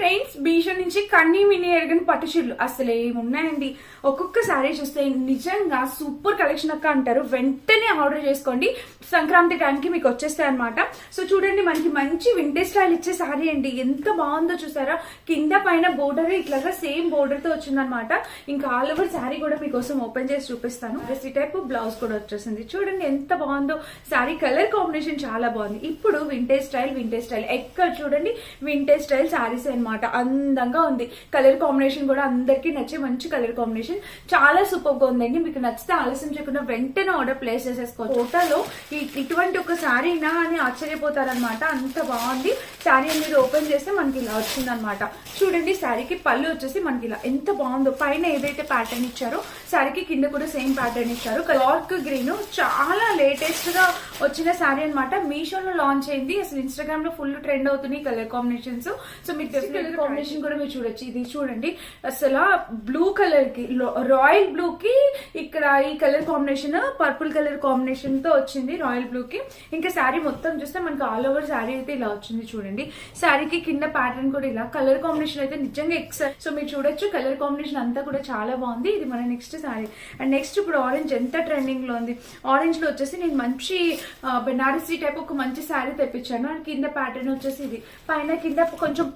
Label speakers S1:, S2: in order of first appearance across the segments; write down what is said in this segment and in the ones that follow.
S1: Friends, Meesho నుంచి కన్నీ mini ఎరగని పట్టు చీరలు అసలు ఏమున్నాయండి. ఒక్కొక్క సారీ చూస్తే నిజంగా సూపర్ కలెక్షన్ అక్క అంటారు. వెంటనే ఆర్డర్ చేసుకోండి, సంక్రాంతి టైంకి మీకు వచ్చేస్తాయి అనమాట. సో చూడండి, మనకి మంచి వింటేజ్ స్టైల్ ఇచ్చే సారీ అండి. ఎంత బాగుందో చూసారా. కింద పైన బోర్డర్ ఇట్లాగా సేమ్ బోర్డర్ తో వచ్చిందనమాట. ఇంకా ఆల్ ఓవర్ సారీ కూడా మీకోసం ఓపెన్ చేసి చూపిస్తాను. ఈ టైప్ బ్లౌజ్ కూడా వచ్చేసింది. చూడండి ఎంత బాగుందో సారీ. కలర్ కాంబినేషన్ చాలా బాగుంది. ఇప్పుడు వింటేజ్ స్టైల్ ఎక్కడ చూడండి వింటేజ్ స్టైల్ సారీస్ అనమాట. అందంగా ఉంది. కలర్ కాంబినేషన్ కూడా అందరికి నచ్చే మంచి కలర్ కాంబినేషన్, చాలా సూపర్ గా ఉందండి. మీకు నచ్చితే ఆలస్యం చేయకుండా వెంటనే ఆర్డర్ ప్లేస్ చేసేసుకోవచ్చు. ఫోటోలో ఇటువంటి ఒక శారీనా అని ఆశ్చర్యపోతారనమాట. అంత బాగుంది శారీ. మీరు ఓపెన్ చేస్తే మనకి ఇలా వచ్చిందనమాట. చూడండి, శారీకి పళ్ళు వచ్చేసి మనకి ఇలా ఎంత బాగుందో. పైన ఏదైతే ప్యాటర్న్ ఇచ్చారో శారీకి కింద కూడా సేమ్ ప్యాటర్న్ ఇచ్చారు. డార్క్ గ్రీన్ చాలా లేటెస్ట్ గా వచ్చిన శారీ అనమాట. మీషోలో లాంచ్ అయింది. అసలు ఇన్స్టాగ్రామ్ లో ఫుల్ ట్రెండ్ అవుతున్నాయి కలర్ కాంబినేషన్స్. సో మీకు కలర్ కాంబినేషన్ కూడా మీరు చూడొచ్చు. ఇది చూడండి, అసలు బ్లూ కలర్ కి రాయల్ బ్లూ కి ఇక్కడ ఈ colour combination purple colour combination తో వచ్చింది రాయల్ బ్లూ కి. ఇంకా శారీ మొత్తం చూస్తే మనకి ఆల్ ఓవర్ శారీ అయితే ఇలా వచ్చింది. చూడండి, శారీకి కింద ప్యాటర్న్ కూడా ఇలా. కలర్ కాంబినేషన్ అయితే నిజంగా ఎక్సల్. సో మీరు చూడొచ్చు, కలర్ కాంబినేషన్ అంతా కూడా చాలా బాగుంది. ఇది మన నెక్స్ట్ శారీ. అండ్ నెక్స్ట్ ఇప్పుడు ఆరెంజ్ ఎంత ట్రెండింగ్ లో ఉంది. ఆరెంజ్ లో వచ్చేసి నేను మంచి బెనారసీ టైప్ ఒక మంచి శారీ తెప్పించాను. కింద ప్యాటర్న్ వచ్చేసి ఇది. పైన కింద కొంచెం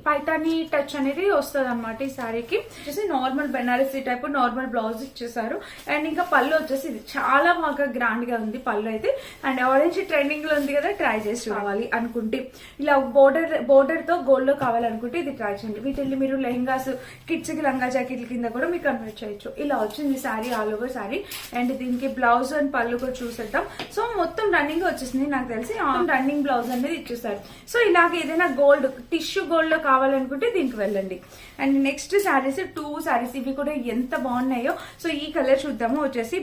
S1: పైతాని టచ్ అనేది వస్తుంది అనమాట. ఈ శారీకి వచ్చేసి normal Banarasi type normal blouse ఇచ్చేసారు. అండ్ ఇంకా పళ్ళు వచ్చేసి ఇది చాలా బాగా గ్రాండ్ గా ఉంది పళ్ళు అయితే. అండ్ ఆరెంజ్ ట్రెండింగ్ లో ఉంది కదా, ట్రై చేసి రావాలి అనుకుంటే ఇలా బోర్డర్ తో గోల్డ్ లో కావాలనుకుంటే ఇది ట్రై చేయండి. వీటిని మీరు లెహంగాస్, కిడ్స్ కి లంగా జాకెట్ల కింద కూడా మీరు కన్వర్ట్ చేయొచ్చు. ఇలా వచ్చింది sari, all over sari. And దీనికి బ్లౌజ్ అండ్ పళ్ళు కూడా చూసేద్దాం. సో మొత్తం రన్నింగ్ వచ్చేసింది. నాకు తెలిసి రన్నింగ్ బ్లౌజ్ అనేది ఇచ్చేసారు. సో ఇలాగ ఏదైనా గోల్డ్ టిష్యూ గోల్డ్ లో కావాలనుకుంటే దీనికి వెళ్ళండి. అండ్ నెక్స్ట్ శారీస్ 2 శారీస్, ఇవి కూడా ఎంత బాగున్నాయో. సో ఈ కలర్ చూద్దాము. వచ్చేసి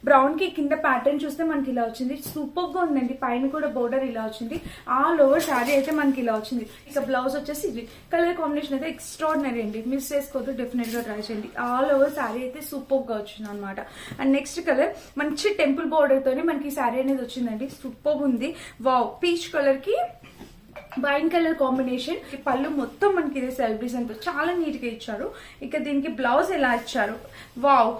S1: బ్రౌన్ కి కింద ప్యాటర్న్ చూస్తే మనకి ఇలా వచ్చింది. సూపర్ గా ఉందండి. పైన కూడా బోర్డర్ ఇలా వచ్చింది. ఆల్ ఓవర్ శారీ అయితే మనకి ఇలా వచ్చింది. ఇక బ్లౌజ్ వచ్చేసి ఇది. కలర్ కాంబినేషన్ అయితే ఎక్స్ట్రాడినరీ అండి. మిస్ చేసుకోవద్దు, డెఫినెట్ గా ట్రై చేయండి. ఆల్ ఓవర్ శారీ అయితే సూపర్ గా వచ్చింది అనమాట. అండ్ నెక్స్ట్ కలర్ మంచి టెంపుల్ బోర్డర్ తోని మనకి ఈ శారీ అనేది వచ్చిందండి. సూపర్ ఉంది. వావ్, పీచ్ కలర్ కి వైన్ కలర్ కాంబినేషన్. పళ్ళు మొత్తం మనకి ఇదే సెల్ఫ్ డిజైన్ తో చాలా నీట్ గా ఇచ్చారు. ఇక దీనికి బ్లౌజ్ ఎలా ఇచ్చారు. వావ్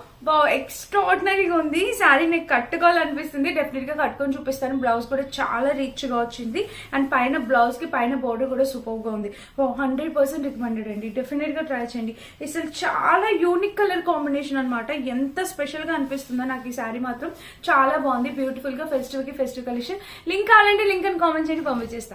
S1: ఎక్స్ట్రాడినరీగా ఉంది. శారీ నాకు కట్టుకోవాలనిపిస్తుంది. డెఫినెట్ గా కట్టుకొని చూపిస్తాను. బ్లౌజ్ కూడా చాలా రిచ్ గా వచ్చింది. అండ్ పైన బ్లౌజ్ కి పైన బోర్డర్ కూడా సూపర్ గా ఉంది. 100% రికమెండెడ్ అండి. డెఫినెట్ గా ట్రై చేయండి. అసలు చాలా యూనిక్ కలర్ కాంబినేషన్ అనమాట. ఎంత స్పెషల్ గా అనిపిస్తుందో నాకు ఈ శారీ మాత్రం చాలా బాగుంది. బ్యూటిఫుల్ గా ఫెస్టివ్ కలెక్షన్. లింక్ కావాలంటే లింక్ అని కామెంట్ చేయండి, పంపించేస్తా.